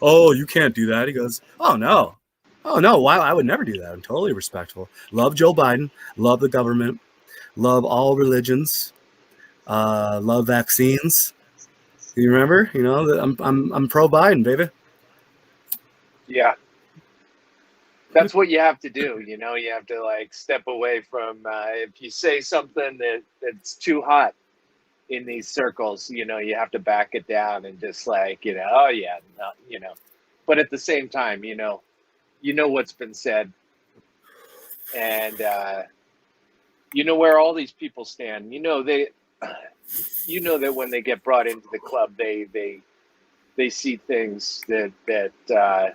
oh, you can't do that. He goes, oh no. Oh no, why? I would never do that. I'm totally respectful. Love Joe Biden, love the government, love all religions, love vaccines. You remember? You know, I'm pro Biden, baby. Yeah. That's what you have to do. You know, you have to like step away from, if you say something that's too hot in these circles, you know, you have to back it down and just like, you know, oh yeah, no, you know, but at the same time, you know what's been said, and you know where all these people stand. You know, you know that when they get brought into the club, they see things that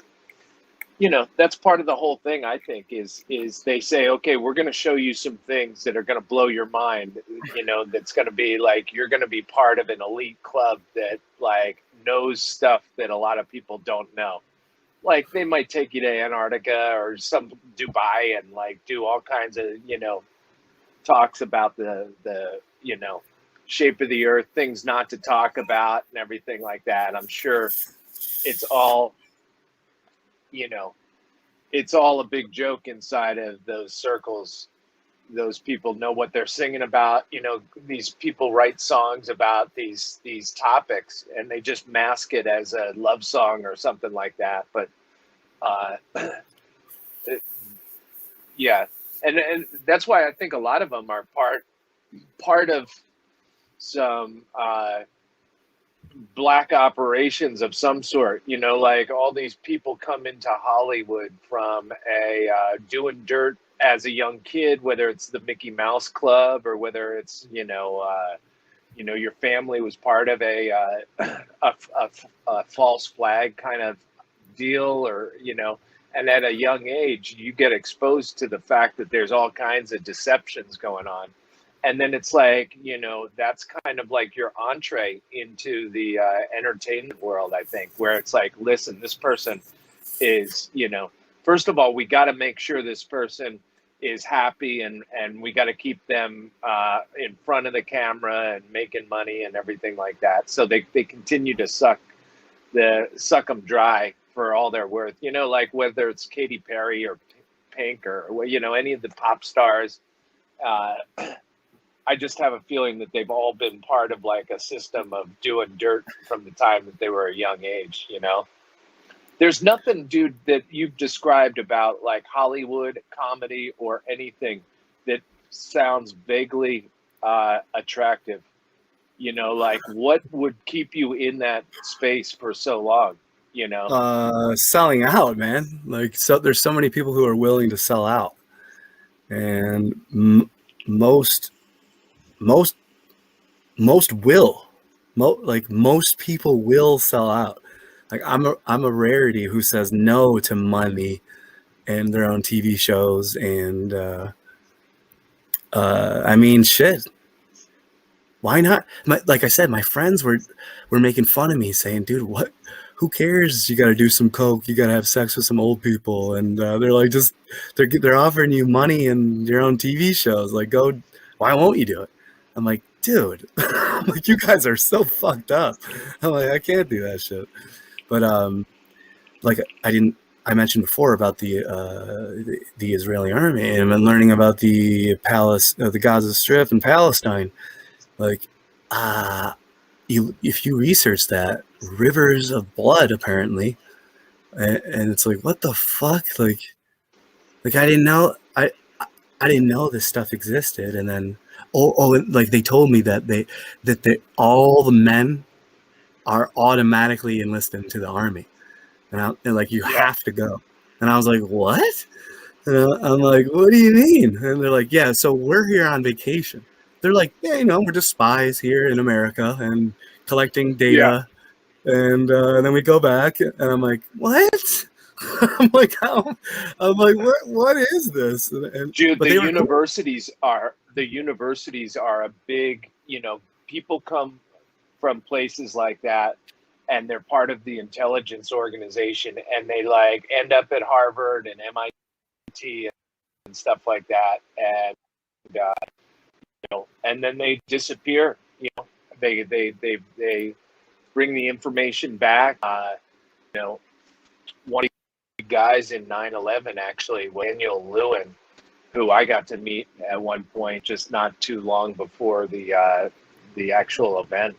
you know, that's part of the whole thing. I think is they say, okay, we're going to show you some things that are going to blow your mind. You know, that's going to be like you're going to be part of an elite club that like knows stuff that a lot of people don't know. Like they might take you to Antarctica or some Dubai and like do all kinds of, you know, talks about the you know, shape of the earth, things not to talk about and everything like that. I'm sure it's all, you know, it's all a big joke inside of those circles. Those people know what they're singing about. You know, these people write songs about these topics and they just mask it as a love song or something like that. But uh, yeah, and that's why I think a lot of them are part of some black operations of some sort. You know, like all these people come into Hollywood from a doing dirt as a young kid, whether it's the Mickey Mouse Club or whether it's you know, your family was part of a false flag kind of deal, or you know, and at a young age you get exposed to the fact that there's all kinds of deceptions going on, and then it's like, you know, that's kind of like your entree into the entertainment world, I think, where it's like, listen, this person is, you know, first of all, we got to make sure this person is happy, and we got to keep them in front of the camera and making money and everything like that, so they continue to suck them dry for all they're worth. You know, like whether it's Katy Perry or Pink or, you know, any of the pop stars. I just have a feeling that they've all been part of like a system of doing dirt from the time that they were a young age, you know? There's nothing, dude, that you've described about like Hollywood comedy or anything that sounds vaguely attractive. You know, like what would keep you in that space for so long, you know? Selling out, man. Like, so there's so many people who are willing to sell out, and most will. Like most people will sell out. Like I'm a rarity who says no to money and their own TV shows, and I mean, shit. Why not? Like I said, my friends were making fun of me, saying, "Dude, what? Who cares? You got to do some coke. You got to have sex with some old people." And they're like, just they're offering you money and your own TV shows. Like, go. Why won't you do it? I'm like, dude, I'm like, you guys are so fucked up. I'm like, I can't do that shit. But like I mentioned before about the Israeli army, and I'm learning about the Gaza Strip and Palestine. Like, if you research that, rivers of blood apparently, and it's like, what the fuck? Like I didn't know I didn't know this stuff existed, and then like they told me that all the men are automatically enlisted into the army, and like you have to go, and I was like, what? And I'm like, what do you mean? And they're like, yeah, so we're here on vacation. They're like, yeah, you know, we're just spies here in America and collecting data, and then we go back, and I'm like, what? I'm like, how? I'm like, what is this? Dude, But the they were cool. universities are a big, you know, people come from places like that and they're part of the intelligence organization and they like end up at Harvard and MIT and stuff like that, and you know, and then they disappear. You know, they bring the information back. You know, one of the guys in 9/11 actually, Daniel Lewin, who I got to meet at one point, just not too long before the actual event.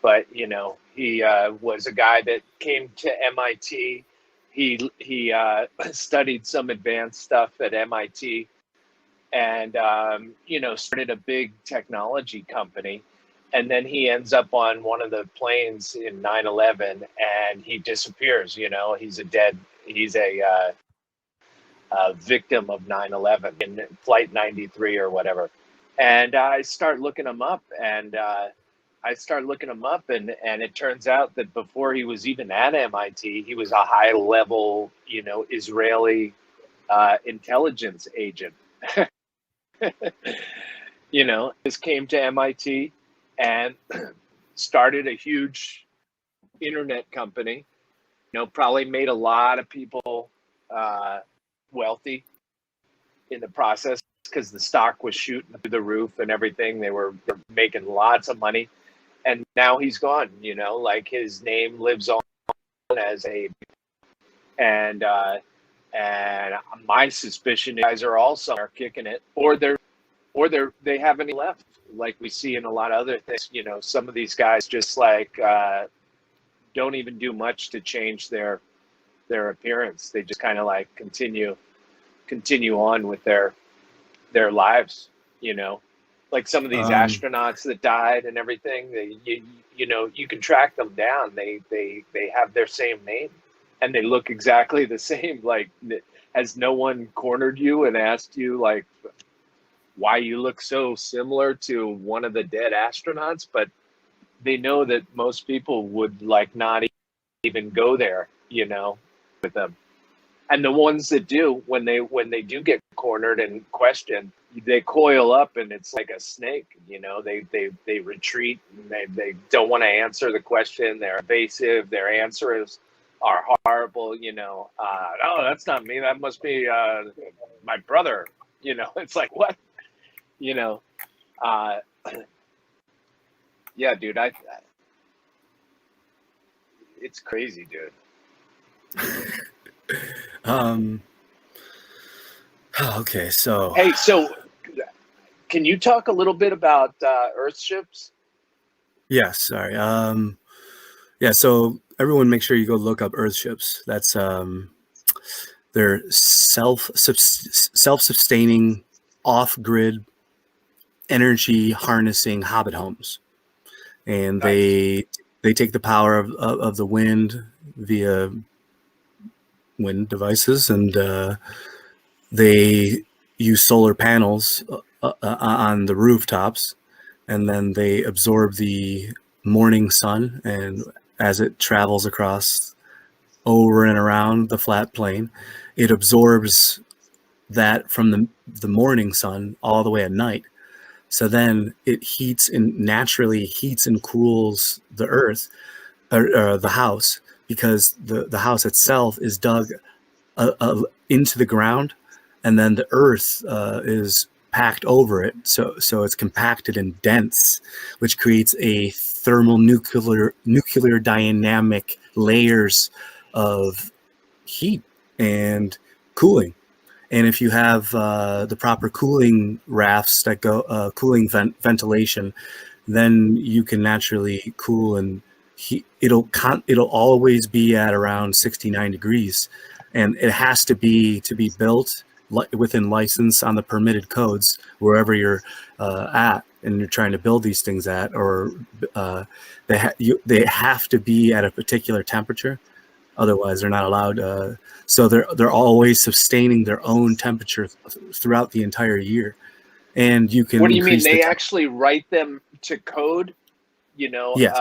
But you know, he was a guy that came to MIT. He studied some advanced stuff at MIT, and you know, started a big technology company. And then he ends up on one of the planes in 9/11, and he disappears. You know, he's a victim of 9/11 in Flight 93 or whatever. And I start looking him up, and it turns out that before he was even at MIT, he was a high level, you know, Israeli intelligence agent. You know, just came to MIT and started a huge internet company. You know, probably made a lot of people wealthy in the process because the stock was shooting through the roof and everything. They were making lots of money, and now he's gone. You know, like his name lives on as a, and my suspicion is guys are also kicking it, or they haven't left, like we see in a lot of other things. You know, some of these guys just like don't even do much to change their appearance. They just kind of like continue on with their lives, you know, like some of these astronauts that died and everything. You know, you can track them down. They have their same name, and they look exactly the same. Like, has no one cornered you and asked you like why you look so similar to one of the dead astronauts? But they know that most people would like not even go there, you know, with them. And the ones that do, when they do get cornered and questioned, they coil up, and it's like a snake. You know, they retreat, and they don't want to answer the question. They're evasive. Their answers are horrible. You know, oh, that's not me. That must be my brother. You know, it's like, what? You know, yeah, dude. It's crazy, dude. Okay, so hey, so can you talk a little bit about Earthships? yes, sorry. Yeah, so everyone make sure you go look up Earthships. That's they're self-sustaining, off-grid energy harnessing hobbit homes, and Nice. they take the power of the wind via wind devices, and they use solar panels on the rooftops, and then they absorb the morning sun, and as it travels across over and around the flat plane, it absorbs that from the morning sun all the way at night. So then it naturally heats and cools the earth, or the house, because the house itself is dug into the ground, and then the earth is packed over it, so it's compacted and dense, which creates a thermal nuclear dynamic layers of heat and cooling. And if you have the proper cooling rafts that go ventilation, then you can naturally cool and heat. It'll always be at around 69 degrees, and it has to be built within license on the permitted codes wherever you're at, and you're trying to build these things at, or they have to be at a particular temperature. Otherwise, they're not allowed. So they're always sustaining their own temperature throughout the entire year, and you can. What do you mean? increase They actually write them to code? You know, Yes.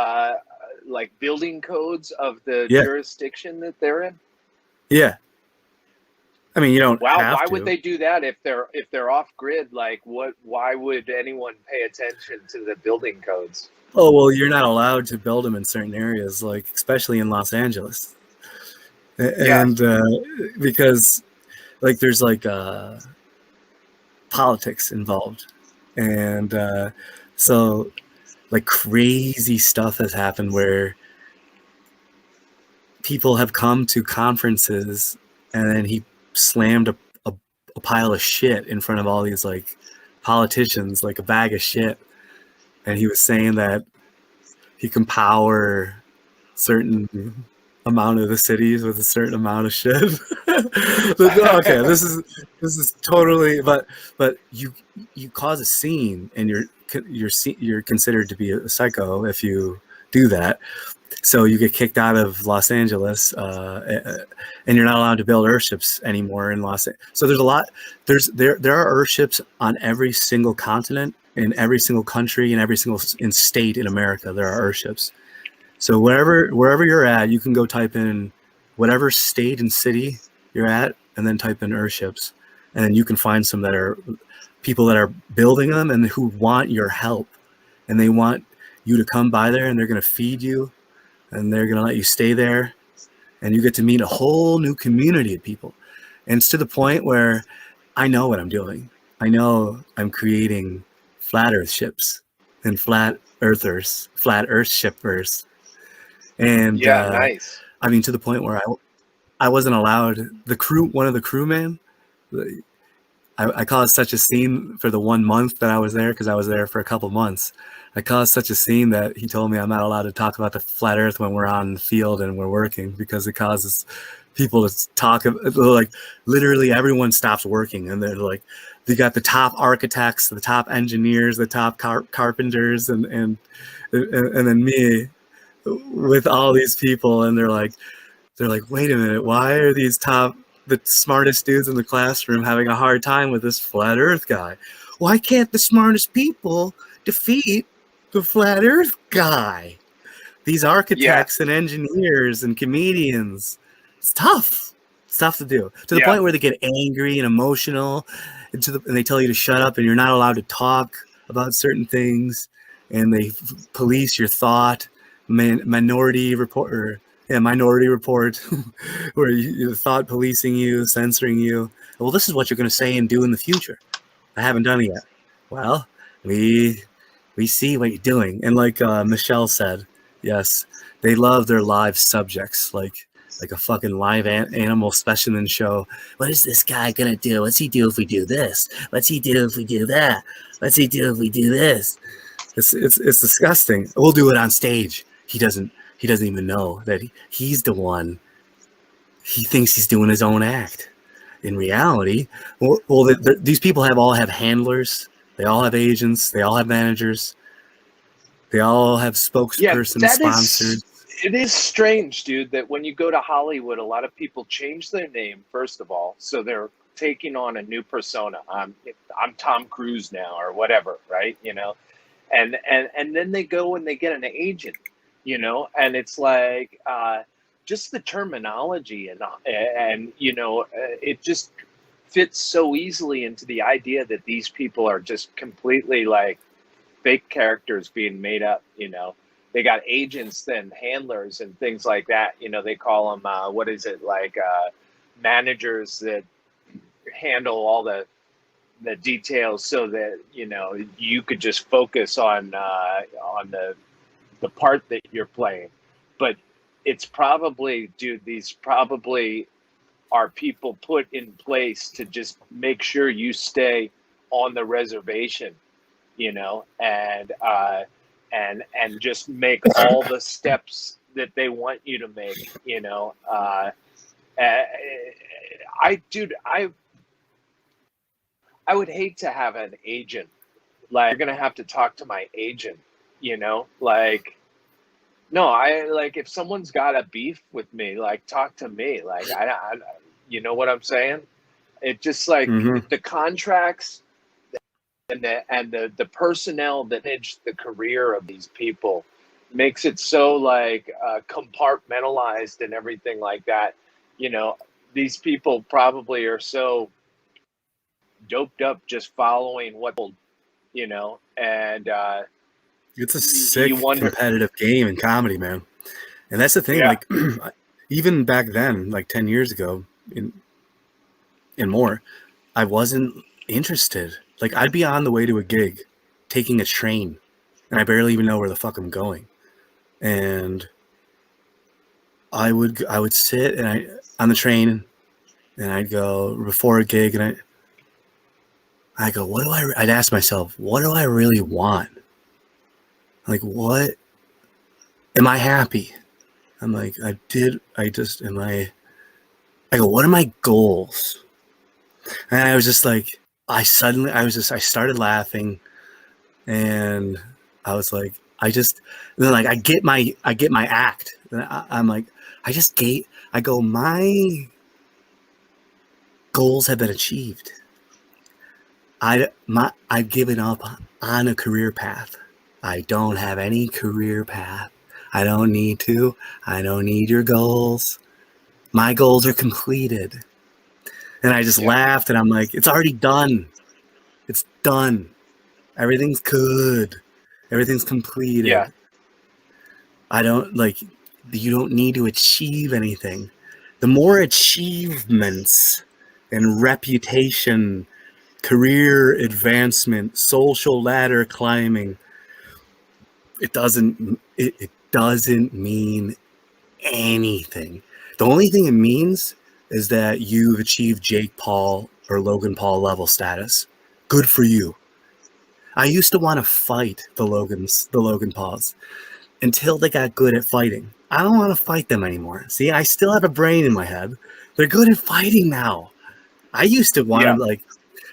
like building codes of the Yeah. jurisdiction that they're in. Yeah. I mean, you don't have Why to. would they do that if they're off grid? Like, what? Why would anyone pay attention to the building codes? Oh, well, you're not allowed to build them in certain areas, like especially in Los Angeles, and because like there's like politics involved, and so like crazy stuff has happened where people have come to conferences, and then he slammed a pile of shit in front of all these like politicians, like a bag of shit, and he was saying that he can power certain amount of the cities with a certain amount of shit. Okay, this is totally, but you cause a scene, and you're considered to be a psycho if you do that. So you get kicked out of Los Angeles, and you're not allowed to build Earthships anymore in Los Angeles. So there's a lot. There are Earthships on every single continent, in every single country, in every single state in America. There are Earthships. So wherever you're at, you can go type in whatever state and city you're at, and then type in Earthships, and then you can find some that are people that are building them and who want your help, and they want you to come by there, and they're going to feed you, and they're going to let you stay there, and you get to meet a whole new community of people. And it's to the point where I know what I'm doing. I know I'm creating flat Earth ships and flat Earthers, flat Earth shippers. And yeah, nice. I mean, to the point where I wasn't allowed, one of the crewmen, I caused such a scene for the 1 month that I was there, because I was there for a couple months. I caused such a scene that he told me I'm not allowed to talk about the flat Earth when we're on the field and we're working, because it causes people to talk. Like literally, everyone stops working, and they're like, they got the top architects, the top engineers, the top carpenters, and then me with all these people, and they're like, wait a minute, why are the smartest dudes in the classroom having a hard time with this flat Earth guy? Why can't the smartest people defeat the flat Earth guy? These architects and engineers and comedians, it's tough. It's tough to do, to the point where they get angry and emotional, and they tell you to shut up, and you're not allowed to talk about certain things, and they police your thought. Minority Report, where you thought policing you, censoring you. Well, this is what you're going to say and do in the future. I haven't done it yet. Well, we see what you're doing. And like Michelle said, yes, they love their live subjects, like a fucking live animal specimen show. What is this guy going to do? What's he do if we do this? What's he do if we do that? What's he do if we do this? It's disgusting. We'll do it on stage. He doesn't even know that he's the one. He thinks he's doing his own act. In reality, these people all have handlers. They all have agents. They all have managers. They all have spokespersons, sponsors. It is strange, dude, that when you go to Hollywood, a lot of people change their name, first of all. So they're taking on a new persona. I'm Tom Cruise now, or whatever, right? You know, and then they go and they get an agent. You know, and it's like just the terminology and you know, it just fits so easily into the idea that these people are just completely like fake characters being made up. You know, they got agents and handlers and things like that. You know, they call them managers that handle all the details, so that, you know, you could just focus on the part that you're playing. But it's probably, dude, these probably are people put in place to just make sure you stay on the reservation, you know, and just make all the steps that they want you to make, you know. I would hate to have an agent. Like, you're gonna have to talk to my agent. You know, like, no, if someone's got a beef with me, like, talk to me. Like, I you know what I'm saying? It just like the contracts and the personnel that manage the career of these people makes it so like compartmentalized and everything like that. You know, these people probably are so doped up just following what, you know, and it's a sick competitive game in comedy, man. And that's the thing, like even back then, like 10 years ago and more, I wasn't interested. Like, I'd be on the way to a gig taking a train, and I barely even know where the fuck I'm going. And I would sit and on the train, and I'd go before a gig, and I go, I'd ask myself, what do I really want? Like, what am I happy? I'm like, I go, what are my goals? And I was just like, I started laughing, and I was like, then like I get my act. And I'm like, I go, my goals have been achieved. I've given up on a career path. I don't have any career path. I don't need to. I don't need your goals. My goals are completed. And I just laughed, and I'm like, it's already done. It's done. Everything's good. Everything's completed. Yeah. You don't need to achieve anything. The more achievements and reputation, career advancement, social ladder climbing, it doesn't mean anything. The only thing it means is that you've achieved Jake Paul or Logan Paul level status. Good for you. I used to want to fight the Logan Pauls until they got good at fighting. I don't want to fight them anymore. See, I still have a brain in my head. They're good at fighting now. I used to want to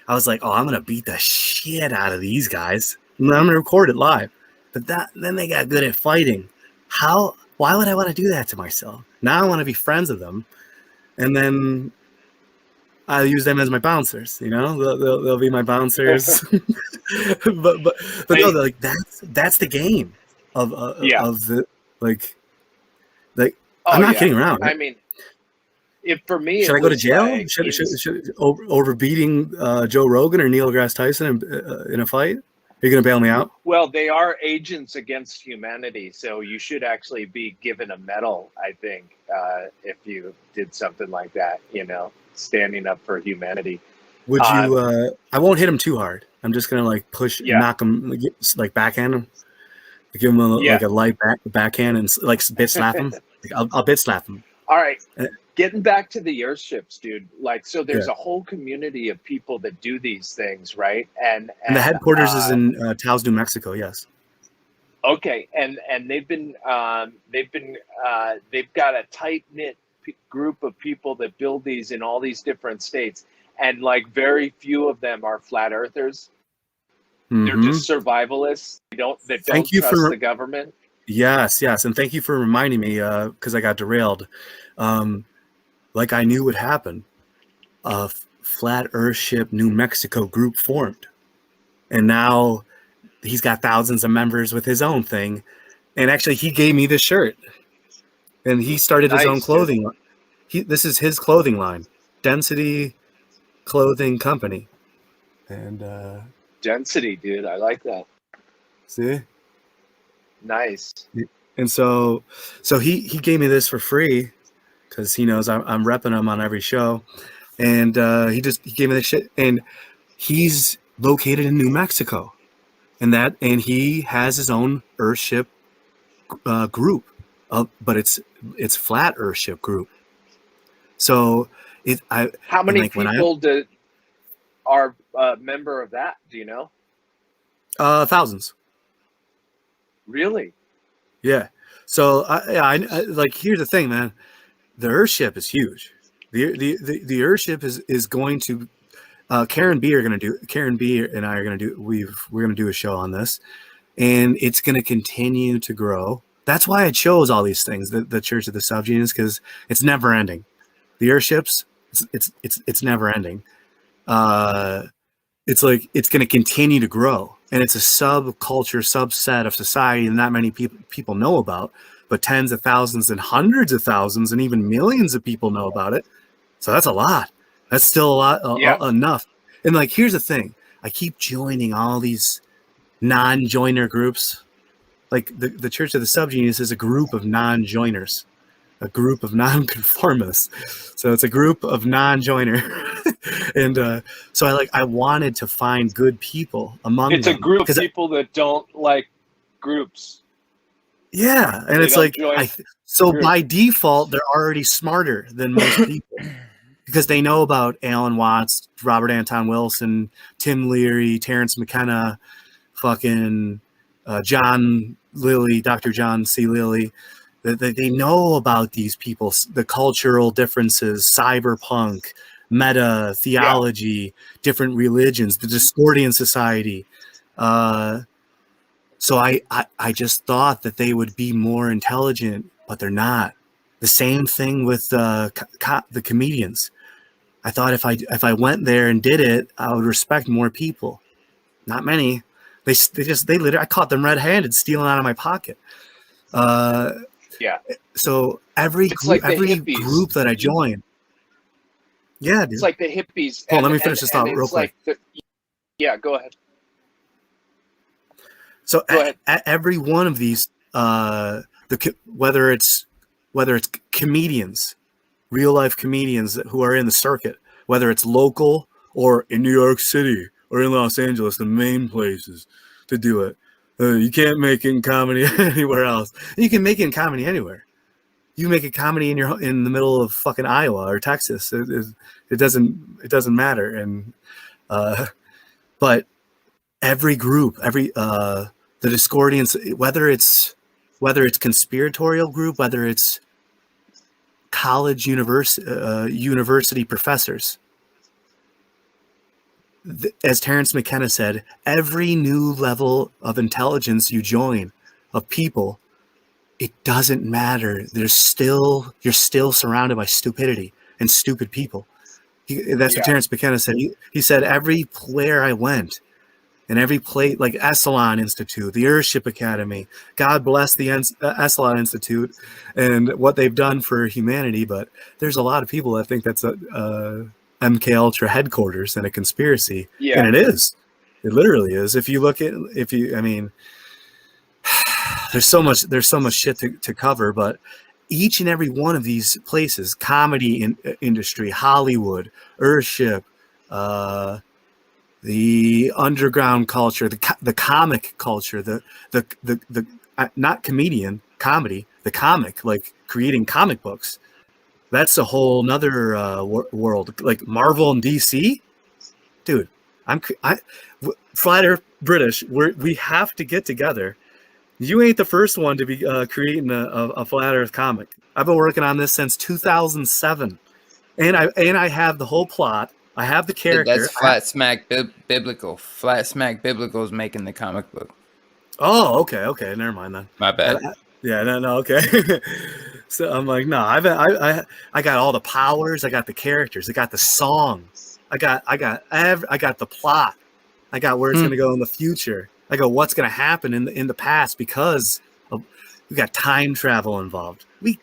I was like, oh, I'm going to beat the shit out of these guys. I'm going to record it live. But then they got good at fighting. Why would I want to do that to myself? Now I want to be friends with them. And then I use them as my bouncers, they'll be my bouncers. but no, like that's the game of the I'm not kidding around. Right? I mean, for me, should I go to jail? Should over beating Joe Rogan or Neil deGrasse Tyson in a fight? Are you going to bail me out? Well, they are agents against humanity, so you should actually be given a medal, I think, if you did something like that, standing up for humanity. Would you, I won't hit him too hard. I'm just going to knock him, like backhand him, give him like a light backhand and like bit slap him. I'll bit slap him. All right. Getting back to the airships, dude. So there's a whole community of people that do these things, right? And the headquarters is in Taos, New Mexico. Yes. Okay, and they've got a tight knit group of people that build these in all these different states, and very few of them are flat earthers. Mm-hmm. They're just survivalists. They don't trust the government. Yes, and thank you for reminding me because I got derailed. Like I knew would happen. A Flat Earthship New Mexico group formed, and now he's got thousands of members with his own thing. And actually, he gave me this shirt, and he started his own clothing line. This is his clothing line, Density Clothing Company. And Density, dude, I like that. See, nice. And so he gave me this for free because he knows I'm repping him on every show, and he gave me this shit. And he's located in New Mexico, and he has his own Earthship group, but it's Flat Earthship group. So how many people are a member of that? Do you know? Thousands. Really? Yeah. So I here's the thing, man. The Earthship is huge. The Earthship is going to Karen B and I are going to do we're going to do a show on this, and it's going to continue to grow. That's why I chose all these things, the Church of the SubGenius, because it's never ending. The Earthships, it's never ending. It's going to continue to grow, and it's a subculture, subset of society that not many people know about, but tens of thousands and hundreds of thousands and even millions of people know about it. So that's a lot. That's still a lot, enough. And here's the thing: I keep joining all these non-joiner groups. Like the Church of the SubGenius is a group of non-joiners, a group of non-conformists. So it's a group of non-joiner. And so I wanted to find good people among them. It's a group of people that don't like groups. Yeah, and They it's don't like join so group. by default they're already smarter than most people because they know about Alan Watts, Robert Anton Wilson, Tim Leary, Terrence McKenna, fucking John Lilly, Dr. John C. Lilly. They know about these people, the cultural differences, cyberpunk, meta theology, different religions, the Discordian Society. So I just thought that they would be more intelligent, but they're not. The same thing with the comedians. I thought if I went there and did it, I would respect more people. Not many. They literally, I caught them red-handed stealing out of my pocket. Yeah. So every It's like the hippies. group that I joined, yeah, dude. It's like the hippies. Hold on, let me finish this thought real quick. Yeah, go ahead. So at every one of these, whether it's comedians, real life comedians who are in the circuit, whether it's local or in New York City or in Los Angeles, the main places to do it. You can't make it in comedy anywhere else. You can make it in comedy anywhere. You make a comedy in the middle of fucking Iowa or Texas. It doesn't matter. And but every group, the Discordians, whether it's conspiratorial group, whether it's college university professors, as Terrence McKenna said, every new level of intelligence you join of people, it doesn't matter. You're still surrounded by stupidity and stupid people. That's what Terrence McKenna said. He said every player I went, and every place, like Esalen Institute, the Earthship Academy, God bless the Esalen Institute and what they've done for humanity. But there's a lot of people that think that's a MK Ultra headquarters and a conspiracy, and it is. It literally is. If you look at, I mean, there's so much shit to cover. But each and every one of these places, comedy industry, Hollywood, Earthship, the underground culture, the comic culture, the not comedian, comedy, the comic, like creating comic books. That's a whole nother world. Like Marvel and DC, dude. Flat Earth British. We have to get together. You ain't the first one to be creating a Flat Earth comic. I've been working on this since 2007, and I have the whole plot. I have the character. That's Flat Smack Biblical. Flat Smack Biblical is making the comic book. Oh, okay, never mind then. My bad. No, okay. So I'm like, no, I got all the powers. I got the characters. I got the songs. I got the plot. I got where it's going to go in the future. I go what's going to happen in the past because we got time travel involved. We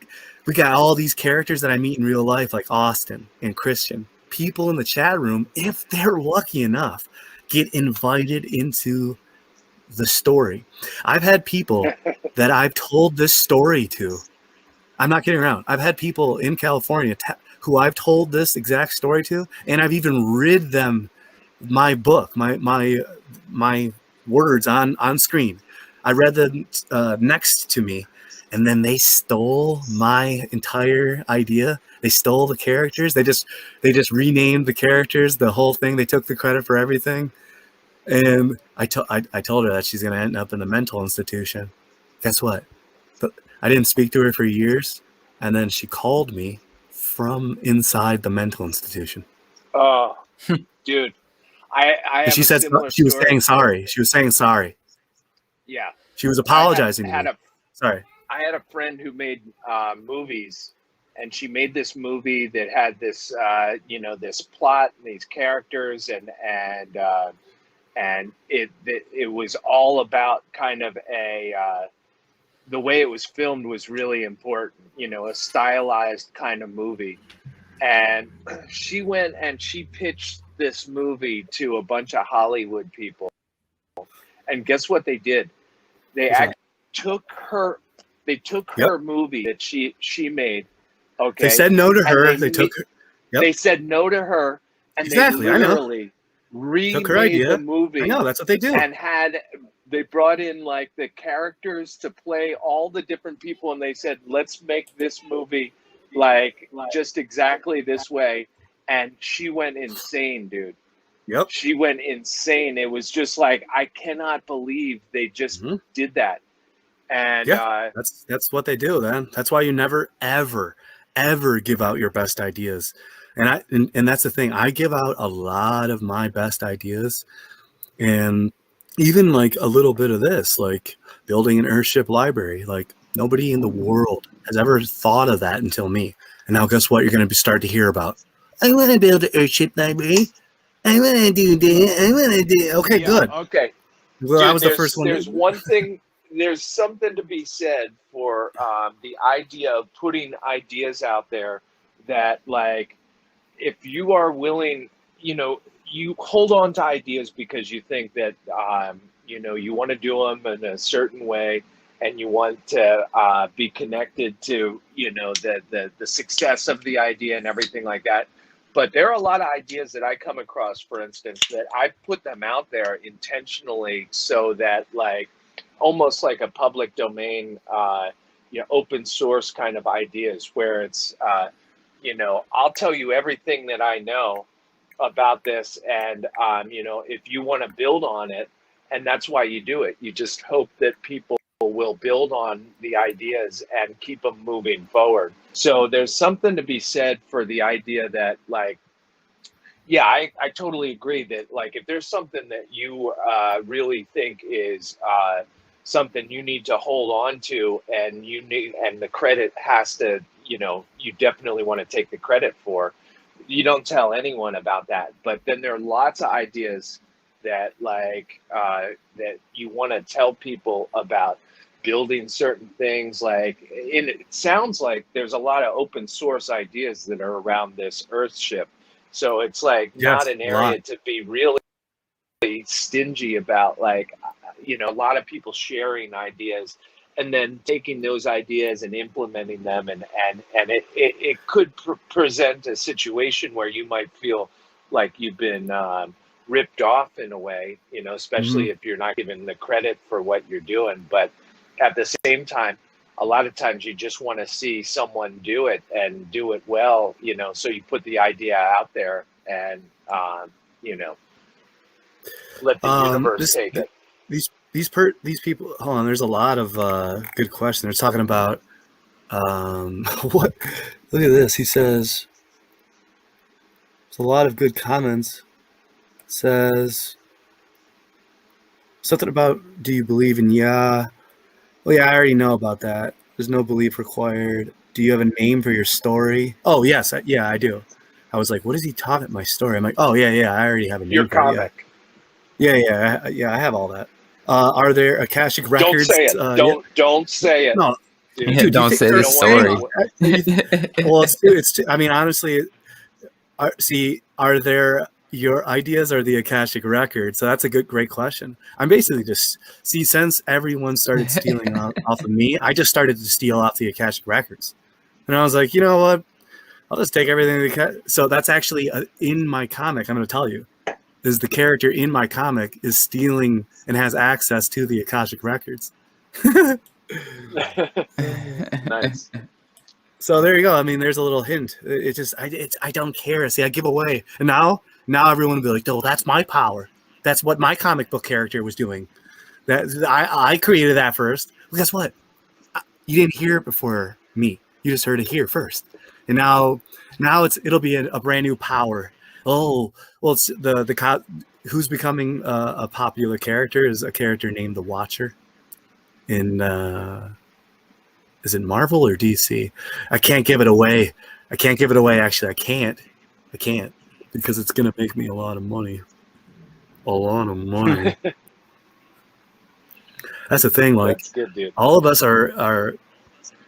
got all these characters that I meet in real life, like Austin and Christian. People in the chat room, if they're lucky enough, get invited into the story. I've had people that I've told this story to. I'm not kidding around. I've had people in California who I've told this exact story to, and I've even read them my book, my words on screen. I read them next to me, and then they stole my entire idea. They stole the characters. They just renamed the characters, the whole thing. They took the credit for everything. And I told her that she's going to end up in the mental institution. Guess what? I didn't speak to her for years, and then she called me from inside the mental institution. Oh, dude. She said she was saying sorry. She was saying sorry. Yeah. She was apologizing to me. Sorry. I had a friend who made movies, and she made this movie that had this, this plot and these characters, and it was all about kind of the way it was filmed was really important, a stylized kind of movie. And she went and she pitched this movie to a bunch of Hollywood people. And guess what they did? They took her movie that she made. Okay. They said no to her. They took her. Yep. They said no to her, and exactly, they literally remade the movie. I know, that's what they do. And had They brought in like the characters to play all the different people, and they said, let's make this movie like just exactly this way. And she went insane, dude. Yep. She went insane. It was just like, I cannot believe they just did that. And yeah, that's what they do, man. That's why you never, ever, ever give out your best ideas. And that's the thing. I give out a lot of my best ideas, and even like a little bit of this, like building an Earthship library. Like nobody in the world has ever thought of that until me. And now guess what? You're going to start to hear about. I want to build an Earthship library. I want to do that. I want to do. Okay, good. Okay. Well, Dude, I was the first one. There's one thing. There's something to be said for the idea of putting ideas out there that, like, if you are willing, you know, you hold on to ideas because you think that, you know, you want to do them in a certain way and you want to be connected to, you know, the success of the idea and everything like that. But there are a lot of ideas that I come across, for instance, that I put them out there intentionally so that, like, almost like a public domain, you know, open source kind of ideas where it's, you know, I'll tell you everything that I know about this, and you know, if you want to build on it, and that's why you do it. You just hope that people will build on the ideas and keep them moving forward. So there's something to be said for the idea that, like, yeah, I totally agree that, like, if there's something that you really think is something you need to hold on to, and you need, and the credit has to, you know, you definitely want to take the credit for, you don't tell anyone about that. But then there are lots of ideas that, like, that you want to tell people about, building certain things. Like, it sounds like there's a lot of open source ideas that are around this Earthship. So it's like not an area to be really stingy about, like, you know, a lot of people sharing ideas and then taking those ideas and implementing them. And it could present a situation where you might feel like you've been ripped off in a way, you know, especially if you're not given the credit for what you're doing. But at the same time, a lot of times you just want to see someone do it and do it well, you know, so you put the idea out there and, you know, let the universe take it. These people, hold on, there's a lot of good questions. They're talking about, what, look at this. He says, there's a lot of good comments. It says something about, do you believe in Yah? Well, yeah, I already know about that. There's no belief required. Do you have a name for your story? Oh, yes. Yeah, I do. I was like, what is he talking about? My story? I'm like, oh, yeah. I already have a name your for it. comic. Yeah. I have all that. Are there Akashic records? Don't say it. Don't say it. No. Dude, don't say the story. Well, it's I mean, honestly, are there your ideas or the Akashic record? So that's a great question. I'm basically just, since everyone started stealing off of me, I just started to steal off the Akashic records. And I was like, you know what? I'll just take everything. So that's actually in my comic. I'm going to tell you, is the character in my comic is stealing and has access to the Akashic records. Nice. So there you go. I mean, there's a little hint. It just, I don't care. See, I give away. And now everyone will be like, oh, that's my power. That's what my comic book character was doing. That I created that first. Well, guess what? You didn't hear it before me. You just heard it here first. And now it'll be a brand new power. Oh, well, it's the who's becoming a popular character is a character named the Watcher. In is it Marvel or DC? I can't give it away. Actually, I can't because it's gonna make me a lot of money. That's the thing. Like, that's good, dude. all of us are.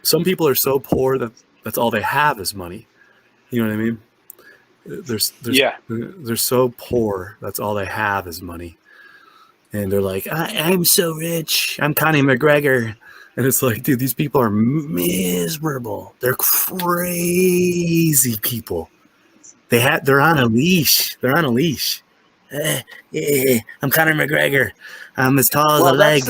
Some people are so poor that that's all they have is money. You know what I mean? They're so poor. That's all they have is money. And they're like, I'm so rich. I'm Connie McGregor. And it's like, dude, these people are miserable. They're crazy people. They're on a leash. I'm Conor McGregor. I'm as tall as a Well, leg.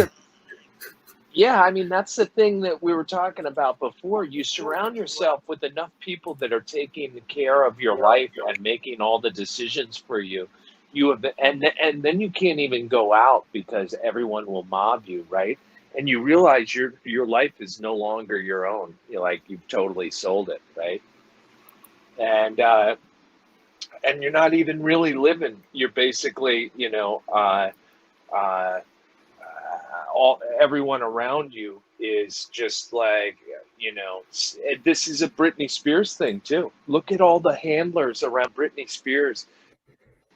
yeah, I mean, that's the thing that we were talking about before. You surround yourself with enough people that are taking care of your life and making all the decisions for you. And then you can't even go out because everyone will mob you, right? And you realize your life is no longer your own. You've totally sold it, right? And you're not even really living. You're basically, everyone around you is just like, this is a Britney Spears thing too. Look at all the handlers around Britney Spears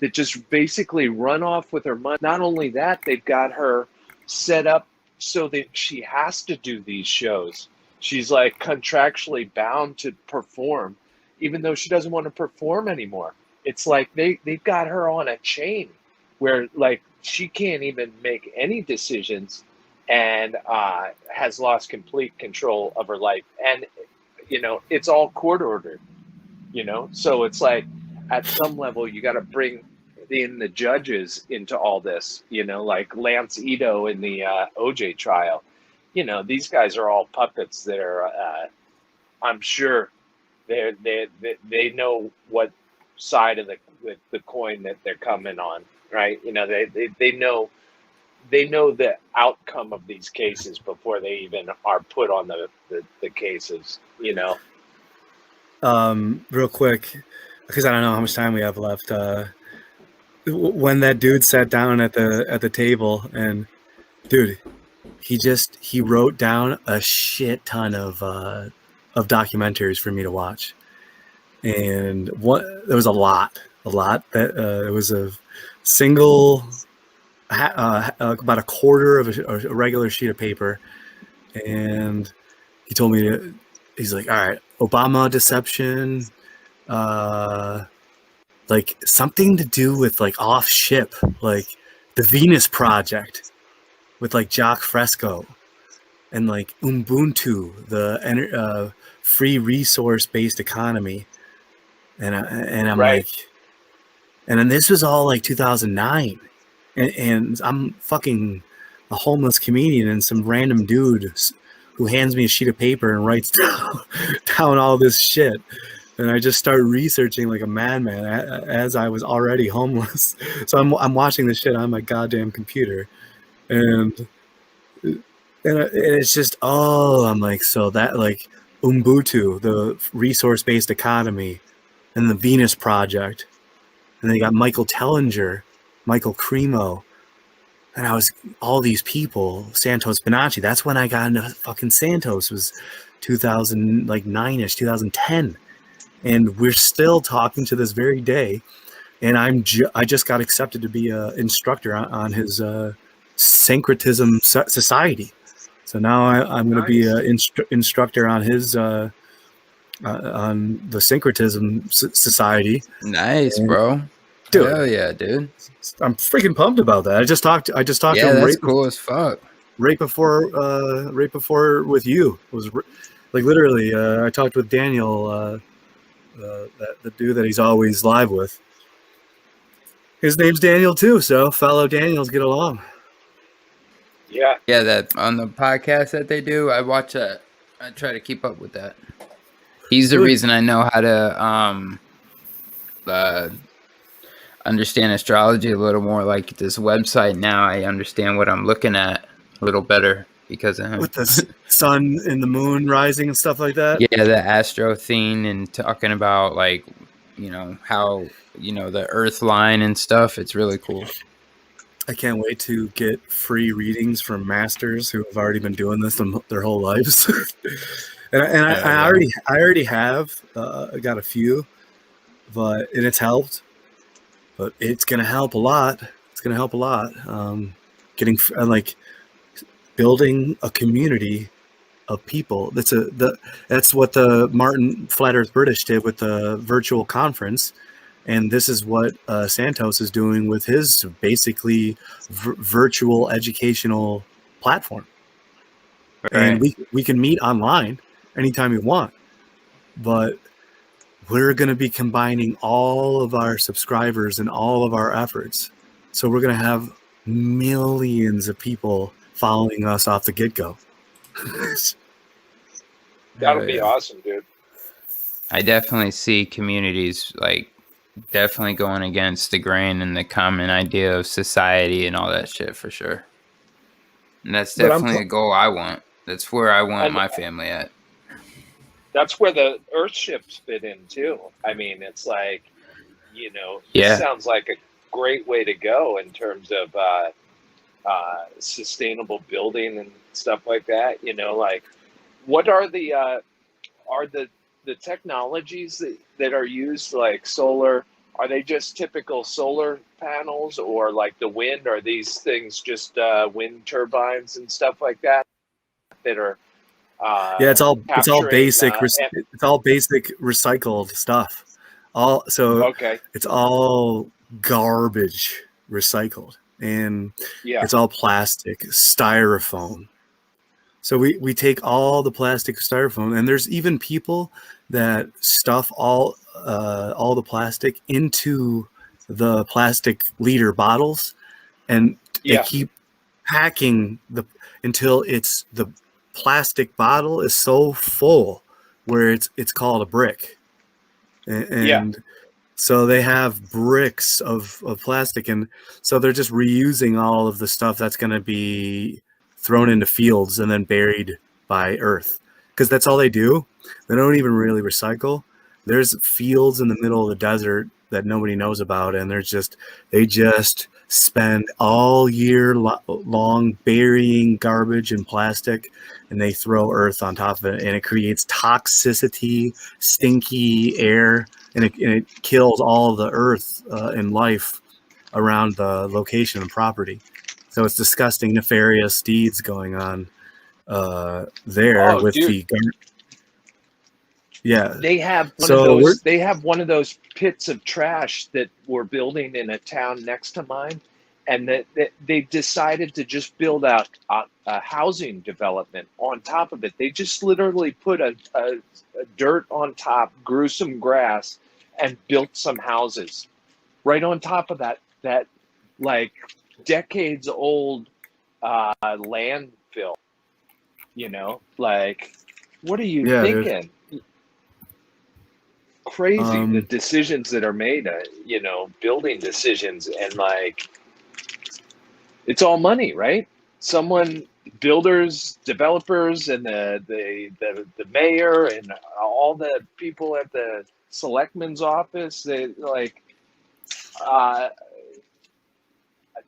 that just basically run off with her money. Not only that, they've got her set up so that she has to do these shows. She's like contractually bound to perform, even though she doesn't want to perform anymore. It's like they've got her on a chain where like she can't even make any decisions and has lost complete control of her life. And, it's all court ordered, so it's like at some level you got to bring in the judges into all this, like Lance Ito in the OJ trial. These guys are all puppets that are, I'm sure they know what side of the coin that they're coming on, right? They know the outcome of these cases before they even are put on the cases, Real quick, because I don't know how much time we have left. When that dude sat down at the table, and dude, he wrote down a shit ton of documentaries for me to watch, and there was a lot that it was a single about a quarter of a regular sheet of paper, and he told me he's like, all right, Obama deception, like something to do with like off ship, like the Venus Project with like Jacques Fresco, and like Ubuntu, the free resource based economy, and I'm right. like, and then this was all like 2009, and I'm fucking a homeless comedian and some random dude who hands me a sheet of paper and writes down all this shit. And I just start researching like a madman as I was already homeless. So I'm watching this shit on my goddamn computer, and it's just I'm like, so that like Ubuntu, the resource-based economy, and the Venus Project, and they got Michael Tellinger, Michael Cremo, and I was all these people, Santos Bonacci. That's when I got into fucking Santos, was 2009ish, 2010. And we're still talking to this very day. And I just got accepted to be an instructor on his syncretism society. So now I'm going to be an instructor on his on the syncretism society. Nice, bro. Dude, hell yeah, dude. I'm freaking pumped about that. I just talked to him that's cool as fuck. Right before with you. It was like literally I talked with Daniel, the dude that he's always live with. His name's Daniel too, so fellow Daniels get along. Yeah, that on the podcast that they do, I watch that. I try to keep up with that. He's the reason I know how to understand astrology a little more. Like this website now, I understand what I'm looking at a little better because of him. With the sun and the moon rising and stuff like that. Yeah, the astro theme and talking about like, how, the earth line and stuff. It's really cool. I can't wait to get free readings from masters who have already been doing this their whole lives. I already have got a few, and it's helped. But it's gonna help a lot. It's gonna help a lot. Getting like building a community of people. That's what the Martin Flat Earth British did with the virtual conference, and this is what Santos is doing with his basically virtual educational platform. Right. And we can meet online anytime we want, but we're going to be combining all of our subscribers and all of our efforts So we're going to have millions of people following us off the get-go. That'll be awesome, dude. I definitely see communities like definitely going against the grain and the common idea of society and all that shit for sure. And that's definitely a goal I want. That's where I want my family at. That's where the Earth ships fit in too. I mean, it's like, you know, Yeah. It sounds like a great way to go in terms of sustainable building and stuff like that. You know, like what are the technologies that are used, like solar? Are they just typical solar panels, or like the wind? Are these things just wind turbines and stuff like that are? Yeah, it's all basic. Capturing, It's all basic recycled stuff. okay. It's all garbage recycled, and Yeah. it's all plastic, styrofoam. So we take all the plastic styrofoam, and there's even people that stuff all the plastic into the plastic liter bottles, and they keep packing until the plastic bottle is so full where it's called a brick, and so they have bricks of plastic, and so they're just reusing all of the stuff that's going to be thrown into fields and then buried by earth, because that's all they do. They don't even really recycle. There's fields in the middle of the desert that nobody knows about, and they just spend all year long burying garbage and plastic, and they throw earth on top of it, and it creates toxicity, stinky air, and it kills all of the earth and life around the location and property. So it's disgusting, nefarious deeds going on there with the government. Yeah, they have one of those pits of trash that we're building in a town next to mine, and that they decided to just build out a housing development on top of it. They just literally put a dirt on top, grew some grass, and built some houses right on top of that like decades old landfill. You know, like, what are you thinking? Crazy, the decisions that are made, you know, building decisions, and like, it's all money, right? Builders, developers, and the mayor, and all the people at the selectman's office, they like,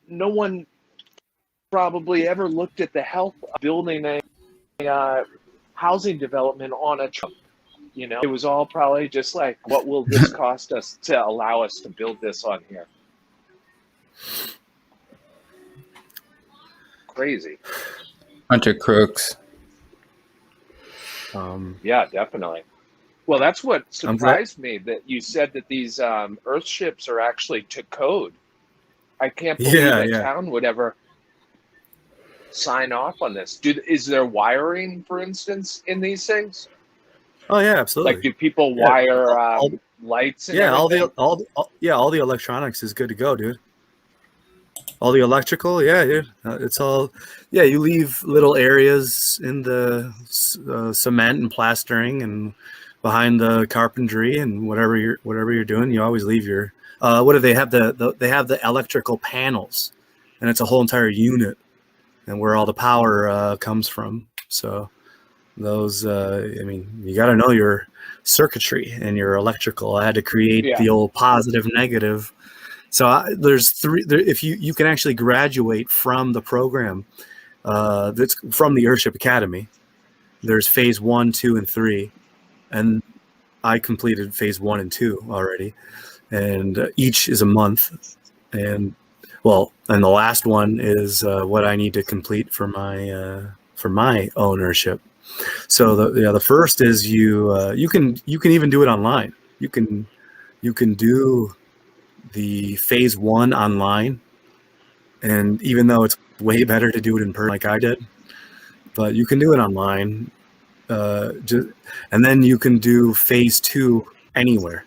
no one probably ever looked at the health of building a housing development on a truck. You know, it was all probably just like, what will this cost us to allow us to build this on here? Crazy. Bunch of crooks. Yeah, definitely. Well, that's what surprised me, that you said that these Earth ships are actually to code. I can't believe a town would ever sign off on this. Is there wiring, for instance, in these things? Oh yeah, absolutely. Like, do people wire lights? And everything? all the electronics is good to go, dude. All the electrical, dude. It's all, you leave little areas in the cement and plastering and behind the carpentry and whatever you're doing. You always leave your what do they have? They have the electrical panels, and it's a whole entire unit, and where all the power comes from. So those, I mean, you got to know your circuitry and your electrical. I had to create the old positive, negative. So there's three. If you can actually graduate from the program, that's from the Earthship Academy. There's phase 1, 2, and 3, and I completed phase 1 and 2 already, and each is a month. And the last one is what I need to complete for my ownership. So the first is you can even do it online. You can do the phase 1 online, and even though it's way better to do it in person like I did, but you can do it online, and then you can do phase 2 anywhere.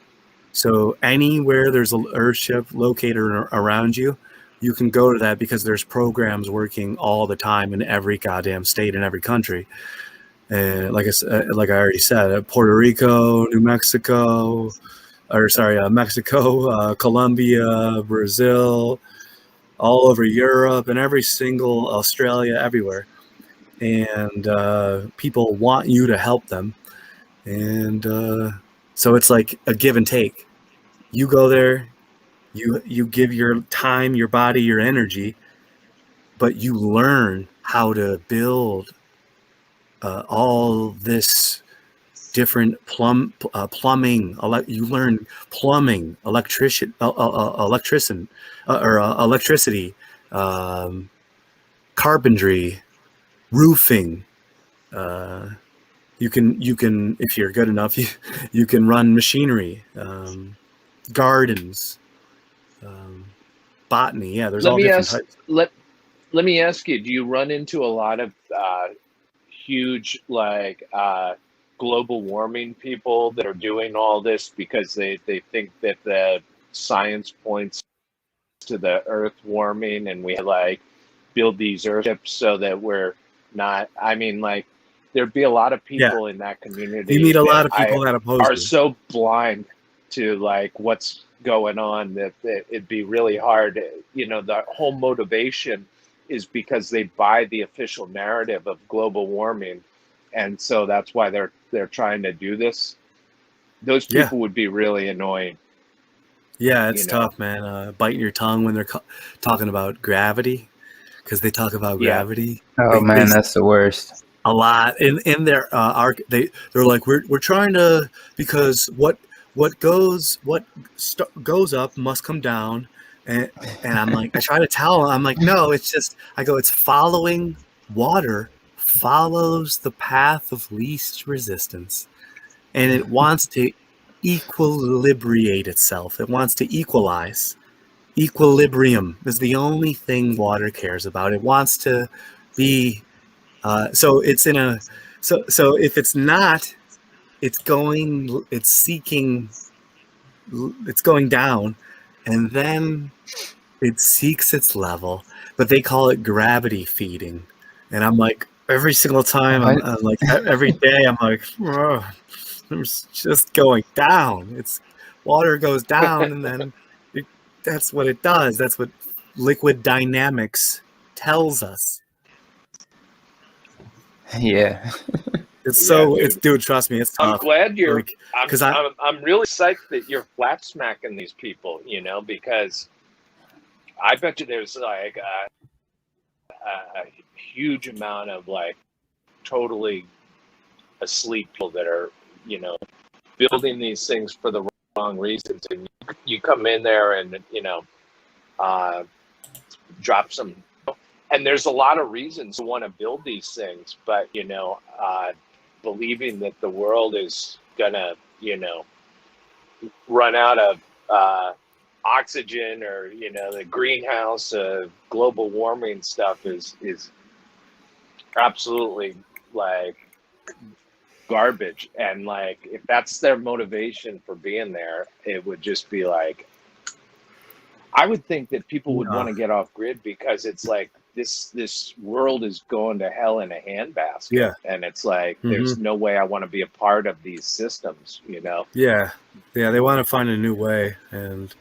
So anywhere there's an Earthship located around you, you can go to that because there's programs working all the time in every goddamn state in every country. And like I already said, Puerto Rico, New Mexico, Mexico, Colombia, Brazil, all over Europe, and every single Australia, everywhere. And people want you to help them. And so it's like a give and take. You go there, you give your time, your body, your energy, but you learn how to build all this different plumbing. You learn plumbing, electricity, carpentry, roofing. You can if you're good enough, you can run machinery, gardens, botany. Yeah, there's all different types. Let me ask you: do you run into a lot of huge global warming people that are doing all this because they think that the science points to the Earth warming, and we build these Earth ships so that we're not? I mean, there'd be a lot of people in that community. You meet a lot of people that are so blind to what's going on that it'd be really hard. The whole motivation is because they buy the official narrative of global warming, and so that's why they're trying to do this. Those people would be really annoying. Yeah, it's tough, man. Biting your tongue when they're talking about gravity, because they talk about gravity. Oh man, that's the worst. A lot in their they're like we're trying to, because what goes up must come down, and I'm like, I try to tell them, I'm like, no, it's just, I go, it's following water follows the path of least resistance, and it wants to equilibrate itself. It wants to equalize. Equilibrium is the only thing water cares about. It wants to be so it's in a so if it's not, it's going down, and then it seeks its level, but they call it gravity feeding. And I'm like, every single time, I'm like, every day I'm like, it's just going down. It's water goes down, and then that's what it does. That's what liquid dynamics tells us. Yeah. It's so, dude, trust me, it's tough. I'm glad you're, because I'm really psyched that you're flat smacking these people, because I bet you there's a huge amount of totally asleep people that are, building these things for the wrong reasons. And you come in there and, drop some. And there's a lot of reasons to want to build these things, but, believing that the world is gonna, run out of oxygen, or, the greenhouse global warming stuff is absolutely garbage. And if that's their motivation for being there, it would just be I would think that people would want to get off grid, because it's this world is going to hell in a handbasket. Yeah. And it's there's no way I want to be a part of these systems, Yeah. They want to find a new way. And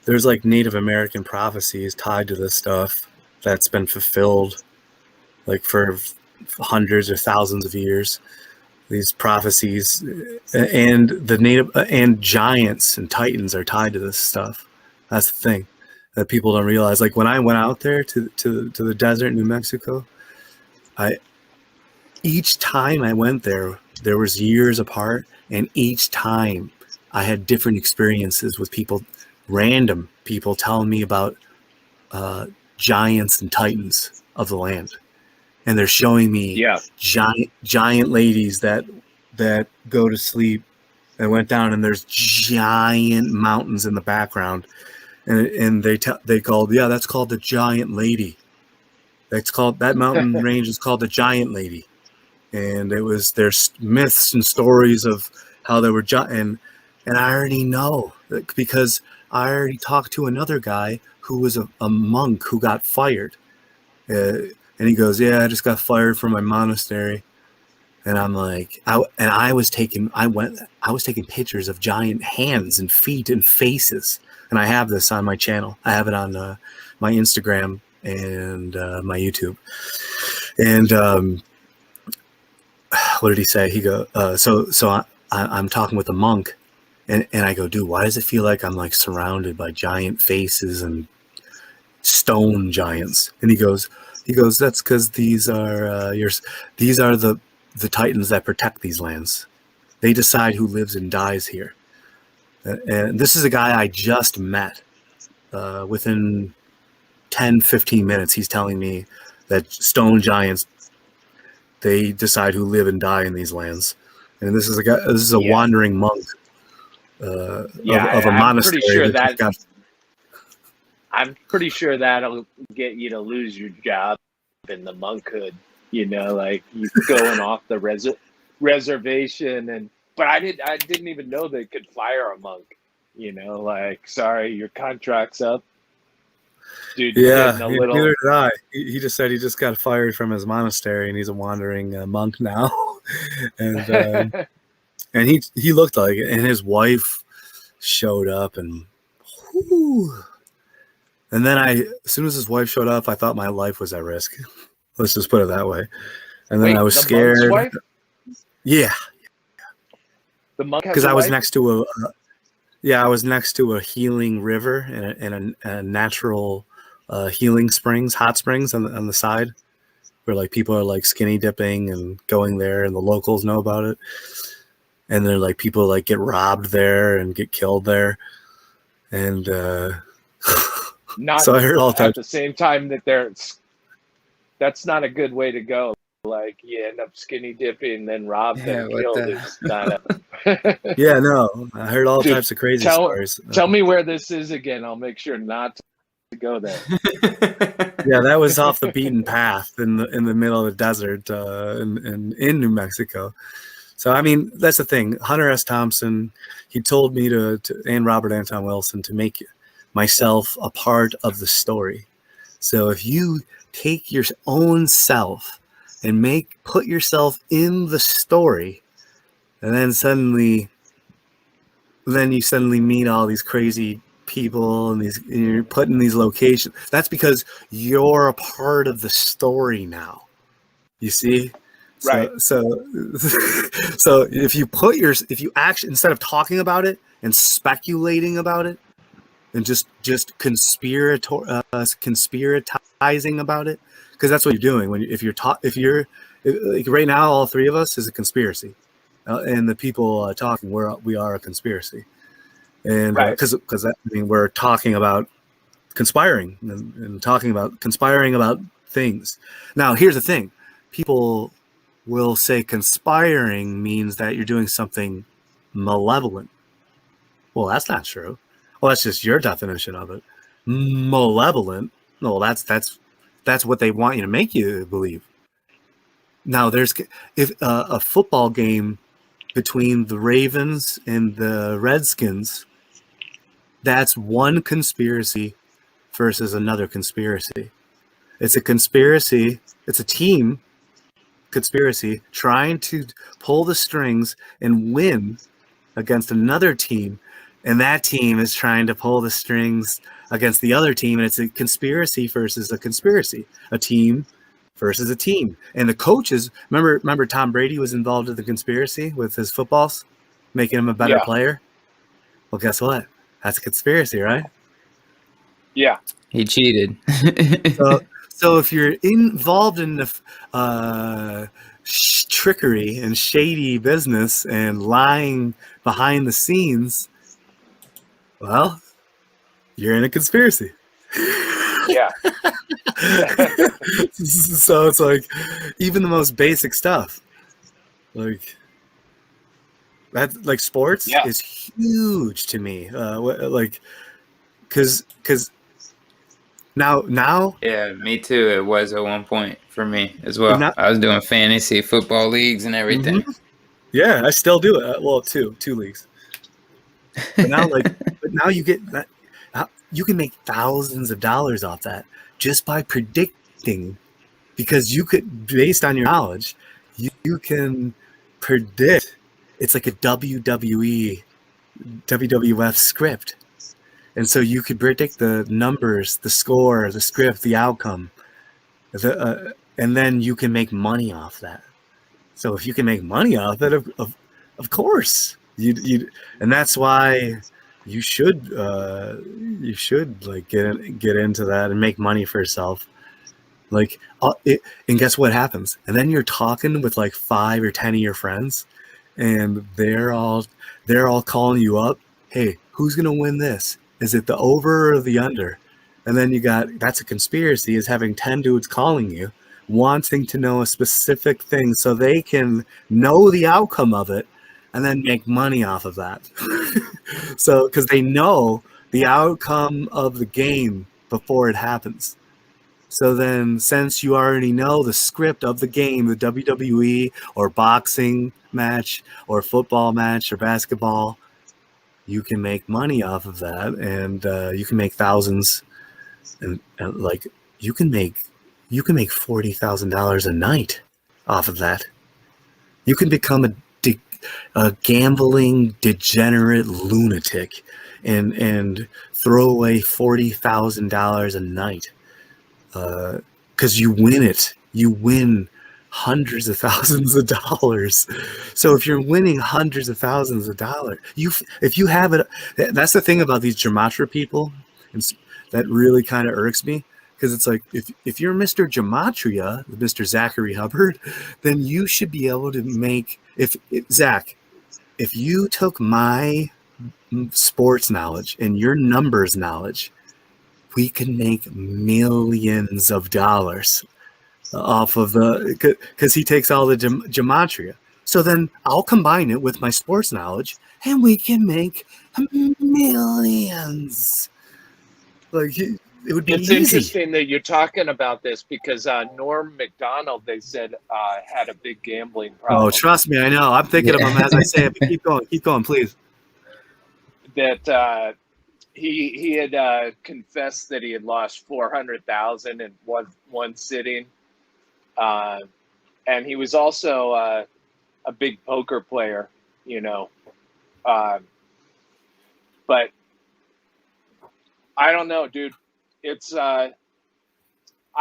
there's Native American prophecies tied to this stuff that's been fulfilled for hundreds or thousands of years. These prophecies and the native and giants and titans are tied to this stuff. That's the thing that people don't realize. When I went out there to the desert in New Mexico, each time I went there was years apart, and each time I had different experiences with people, random people telling me about giants and titans of the land. And they're showing me giant ladies that go to sleep and went down, and there's giant mountains in the background. And they called, that's called the giant lady. That mountain range is called the giant lady. And there's myths and stories of how they were and I already know because I already talked to another guy who was a monk who got fired. And he goes, yeah, I just got fired from my monastery. And I'm like, I was taking pictures of giant hands and feet and faces. And I have this on my channel. I have it on my Instagram and my YouTube. And what did he say? He go, I'm talking with a monk, and I go, dude, why does it feel like I'm like surrounded by giant faces and stone giants? And he goes, that's because these are the titans that protect these lands. They decide who lives and dies here. And this is a guy I just met. Within 10, 15 minutes, he's telling me that stone giants, they decide who live and die in these lands. And this is a guy. This is a wandering monk of a monastery. I'm pretty sure that'll get you to lose your job in the monkhood. You know, like you going off the reservation, but I didn't even know they could fire a monk. You know, like, sorry, your contract's up, dude. Yeah, neither did I. He just said he just got fired from his monastery and he's a wandering monk now, and he looked like it. And his wife showed up, and then as soon as his wife showed up, I thought my life was at risk. Let's just put it that way. And then I was scared. Monk's wife? Yeah. The monk has because I was wife? next to I was next to a healing river and a natural healing springs, hot springs on the side, where like people are like skinny dipping and going there, and the locals know about it. And they're like people like get robbed there and get killed there, and not so I heard all at the same time that that's not a good way to go. Like you end up skinny dipping, then robbed and killed. It's not yeah, no. I heard all types of crazy stories. Tell me where this is again. I'll make sure not to go there. Yeah, that was off the beaten path in the middle of the desert in New Mexico. So I mean, that's the thing. Hunter S. Thompson, he told me to and Robert Anton Wilson to make myself a part of the story. So if you take your own self and put yourself in the story, and then you suddenly meet all these crazy people and you're put in these locations. That's because you're a part of the story now. You see? Right. So if you actually, instead of talking about it and speculating about it and just conspiratizing about it, because that's what you're doing if you're like right now, all three of us is a conspiracy, and the people talking, we are a conspiracy, and because we're talking about conspiring and talking about conspiring about things. Now, here's the thing: people will say conspiring means that you're doing something malevolent. Well, that's not true. Well, that's just your definition of it. Malevolent. No, that's what they want you to make you believe. Now, if a football game between the Ravens and the Redskins, that's one conspiracy versus another conspiracy. It's a conspiracy. It's a team conspiracy trying to pull the strings and win against another team, and that team is trying to pull the strings against the other team, and it's a conspiracy versus a conspiracy, a team versus a team. And the coaches, remember Tom Brady was involved in the conspiracy with his footballs, making him a better player? Well, guess what? That's a conspiracy, right? Yeah. He cheated. So if you're involved in the trickery and shady business and lying behind the scenes, well, you're in a conspiracy. Yeah. So it's like even the most basic stuff, like that, like sports is huge to me. Like, because now. Yeah, me too. It was at one point for me as well. I was doing fantasy football leagues and everything. Mm-hmm. Yeah, I still do it. Well, two leagues. But now, now you get that. You can make thousands of dollars off that just by predicting, because you could, based on your knowledge, you can predict. It's like a WWF script. And so you could predict the numbers, the score, the script, the outcome, and then you can make money off that. So if you can make money off it, of course, and that's why you should like get into that and make money for yourself. Like, and guess what happens? And then you're talking with like 5 or 10 of your friends, and they're all calling you up. Hey, who's gonna win this? Is it the over or the under? And then that's a conspiracy, is having 10 dudes calling you, wanting to know a specific thing so they can know the outcome of it and then make money off of that. So, because they know the outcome of the game before it happens. So then, since you already know the script of the game, the WWE or boxing match or football match or basketball, you can make money off of that, and you can make thousands, and like you can make $40,000 a night off of that. You can become a gambling degenerate lunatic and throw away $40,000 a night because you win it. You win hundreds of thousands of dollars. So if you're winning hundreds of thousands of dollars, if you have it, that's the thing about these gematria people, that really kind of irks me, because it's like, if you're Mr. Gematria, Mr. Zachary Hubbard, then you should be able to make, Zach, if you took my sports knowledge and your numbers knowledge, we could make millions of dollars off of because he takes all the gematria. So then I'll combine it with my sports knowledge and we can make millions. Like, it would be easy. Interesting that you're talking about this, because Norm Macdonald, they said, had a big gambling problem. Oh, trust me, I know. I'm thinking of him as I say it, but keep going, please. That he had confessed that he had lost $400,000 in one sitting, and he was also a big poker player, but I don't know, dude. It's I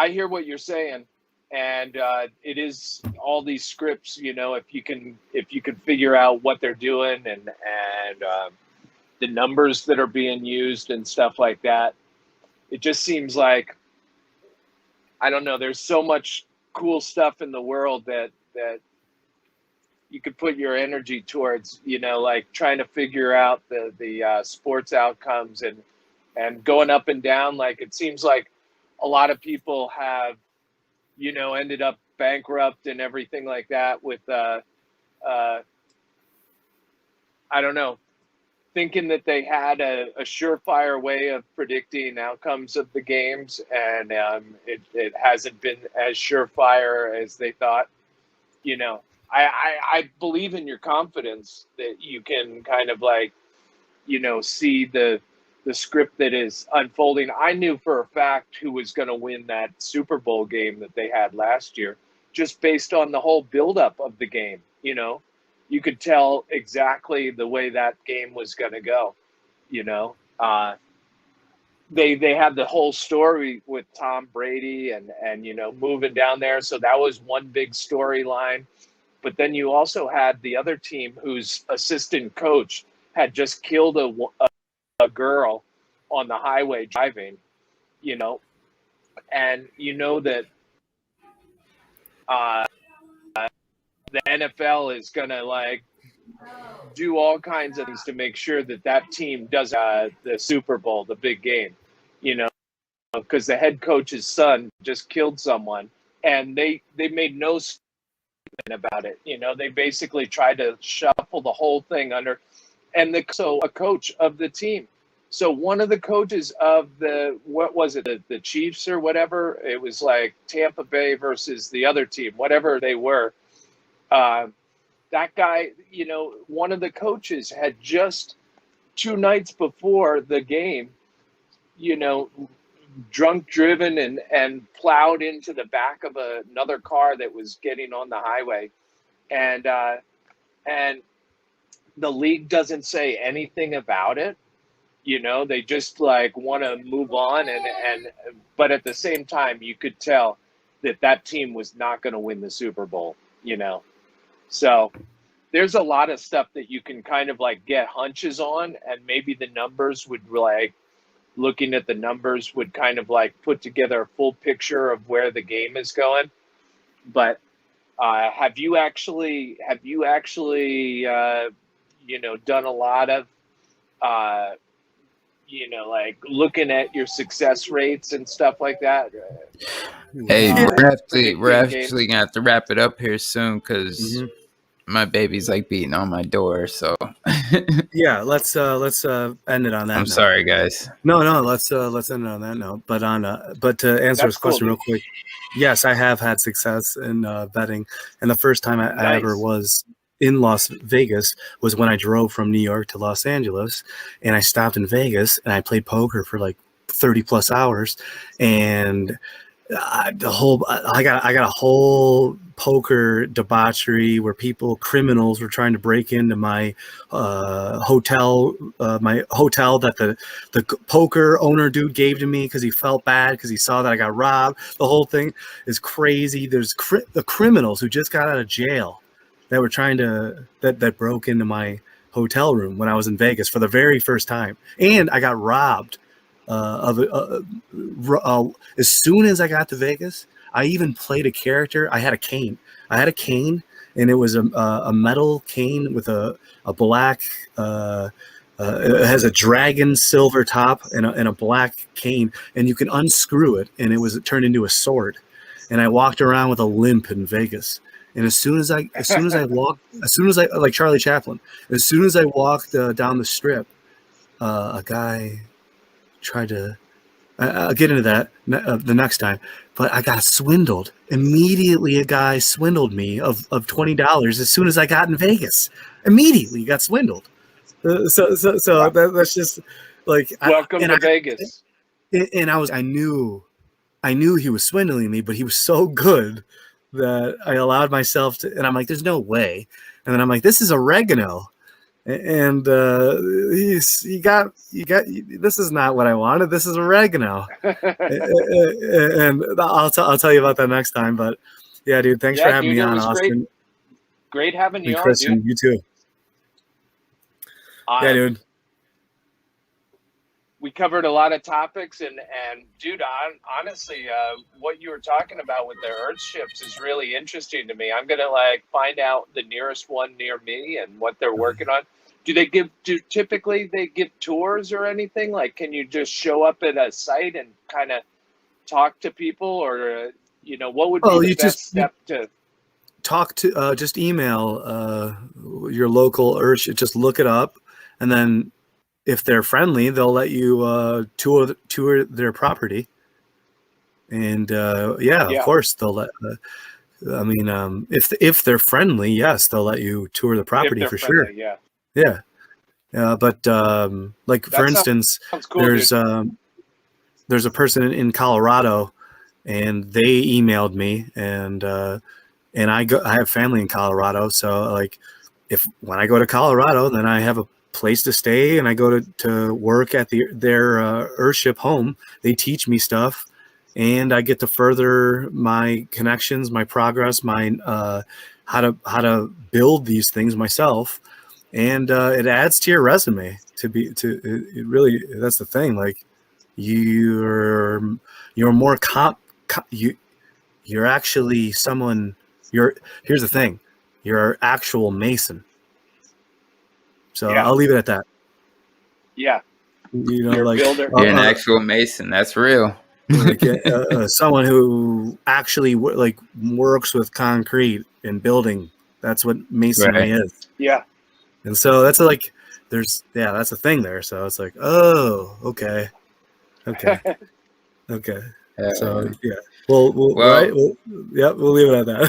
hear what you're saying, and it is all these scripts. If you can figure out what they're doing and the numbers that are being used and stuff like that, it just seems like, I don't know. There's so much cool stuff in the world that you could put your energy towards. Like trying to figure out the sports outcomes and going up and down. Like, it seems like a lot of people have, ended up bankrupt and everything like that with, I don't know, thinking that they had a surefire way of predicting outcomes of the games, and it hasn't been as surefire as they thought. I believe in your confidence that you can kind of like, see the script that is unfolding. I knew for a fact who was going to win that Super Bowl game that they had last year, just based on the whole buildup of the game. You could tell exactly the way that game was going to go. They had the whole story with Tom Brady and moving down there, so that was one big storyline. But then you also had the other team whose assistant coach had just killed a girl on the highway driving, and that the NFL is gonna like do all kinds of things to make sure that team does the Super Bowl, the big game, because the head coach's son just killed someone, and they made no statement about it. They basically tried to shuffle the whole thing under, and so a coach of the team. So one of the coaches of the Chiefs or whatever, it was like Tampa Bay versus the other team, whatever they were. That guy, one of the coaches had just 2 nights before the game, drunk driven and plowed into the back of another car that was getting on the highway. And the league doesn't say anything about it. They just like want to move on. But at the same time, you could tell that team was not going to win the Super Bowl, So there's a lot of stuff that you can kind of like get hunches on, and maybe the numbers would like, looking at the numbers would kind of like put together a full picture of where the game is going. But have you actually done a lot of like looking at your success rates and stuff like that? Hey, we're actually gonna have to wrap it up here soon because my baby's like beating on my door. So yeah, let's end it on that. I'm sorry, guys. No, let's end it on that note. But to answer his question real quick, yes, I have had success in betting, and the first time I ever was in Las Vegas was when I drove from New York to Los Angeles, and I stopped in Vegas and I played poker for like 30 plus hours, and I got a whole poker debauchery where criminals were trying to break into my hotel that the poker owner dude gave to me because he felt bad because he saw that I got robbed. The whole thing is crazy. There's the criminals who just got out of jail that were trying to that broke into my hotel room when I was in Vegas for the very first time, and I got robbed. As soon as I got to Vegas, I even played a character. I had a cane, and it was a metal cane with a black. It has a dragon silver top and a black cane, and you can unscrew it, and it turned into a sword. And I walked around with a limp in Vegas. And as soon as I like Charlie Chaplin, as soon as I walked down the strip, a guy tried to. I'll get into that the next time, but I got swindled immediately. A guy swindled me of $20 as soon as I got in Vegas. Immediately got swindled. That's just like welcome to Vegas. And I knew he was swindling me, but he was so good that I allowed myself to. And I'm like, there's no way. And then I'm like, this is oregano. And you got this is not what I wanted. This is oregano. And I'll tell you about that next time. But yeah, dude, thanks for having me on, Austin. Great having you on, Christian, dude. You too. Yeah, dude. We covered a lot of topics, and dude, honestly, what you were talking about with the Earth ships is really interesting to me. I'm gonna like find out the nearest one near me and what they're working on. Do typically they give tours or anything? Like, can you just show up at a site and kind of talk to people, or what would be the best step to talk to? Just email your local Earth ship. Just look it up, and then if they're friendly, they'll let you tour their property. And of course they'll let. If they're friendly, yes, they'll let you tour the property for sure. Yeah. But for instance, cool, there's a person in Colorado, and they emailed me, and I have family in Colorado, so like when I go to Colorado, then I have a place to stay, and I go to work at their Earthship home. They teach me stuff, and I get to further my connections, my progress, my how to build these things myself. And it adds to your resume it really, that's the thing. Like you're more you're actually someone, here's the thing, you're an actual Mason. So I'll leave it at that. Yeah. You're you're an actual Mason. That's real. Like someone who actually works with concrete and building. That's what masonry is. Yeah. And so that's that's a thing there. So it's like, oh, okay. So we'll leave it at that.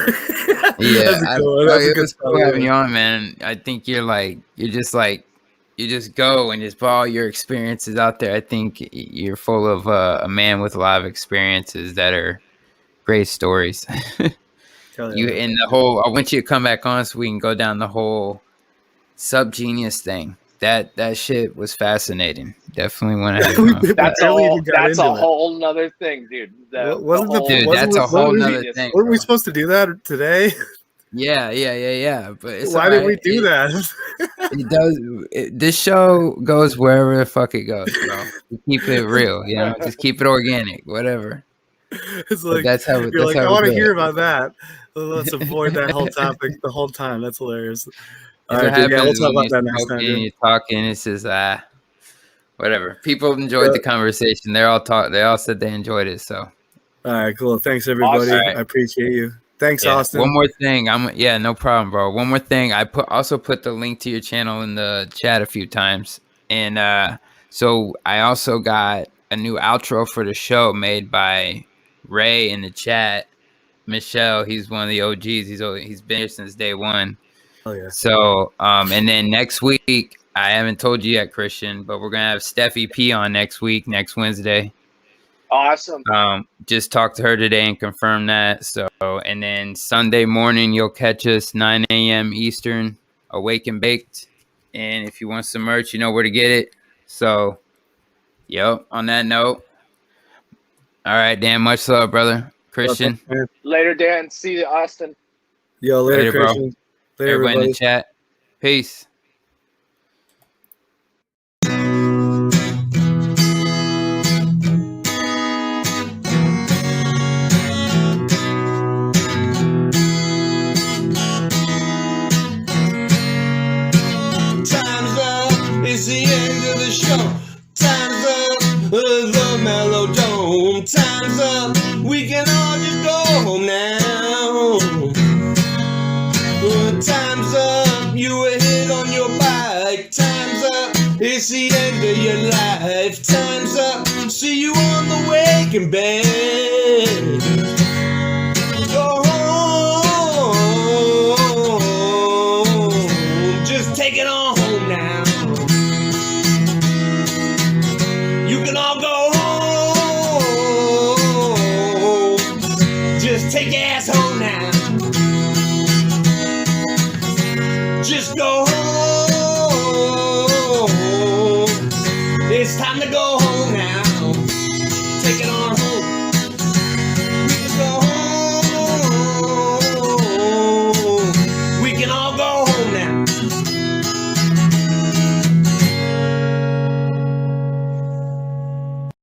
Yeah, it was cool having you on, man. I think you're just like you just go and just put all your experiences out there. I think you're full of a man with a lot of experiences that are great stories. You in the whole. I want you to come back on so we can go down the whole SubGenius thing. That shit was fascinating. Definitely want to have that's a whole nother thing, dude. That's a whole nother thing. Weren't we supposed to do that today? Yeah. But it's why did we do that? It does. This show goes wherever the fuck it goes, bro. Keep it real, you know. Just keep it organic, whatever. It's like that's how you're like. I want to hear about that. Let's avoid that whole topic the whole time. That's hilarious. All right, dude, we'll talk about that next time. You're talking. It's just whatever. People enjoyed the conversation. They all said they enjoyed it. So, all right, cool. Thanks everybody. Awesome. Right. I appreciate you. Thanks, Austin. One more thing. No problem, bro. One more thing. I also put the link to your channel in the chat a few times, and so I also got a new outro for the show made by Ray in the chat. Michelle, he's one of the OGs. He's been here since day one. Oh yeah. So, and then next week, I haven't told you yet, Christian, but we're gonna have Steffi P on next Wednesday. Awesome. Just talked to her today and confirmed that. So, and then Sunday morning, you'll catch us 9 a.m. Eastern, Awake and Baked. And if you want some merch, you know where to get it. So, on that note, all right, Dan, much love, brother. Christian. Later, Dan. See you, Austin. Yo, later Christian. Bro. Later, everybody in the chat. Peace. It's the end of the show. Time's up, the MellowDome. Time's up, we can all just go home now. Time's up, you were hit on your bike. Time's up, it's the end of your life. Time's up, see you on the waking bed. Go home, just take it on home now. You can all go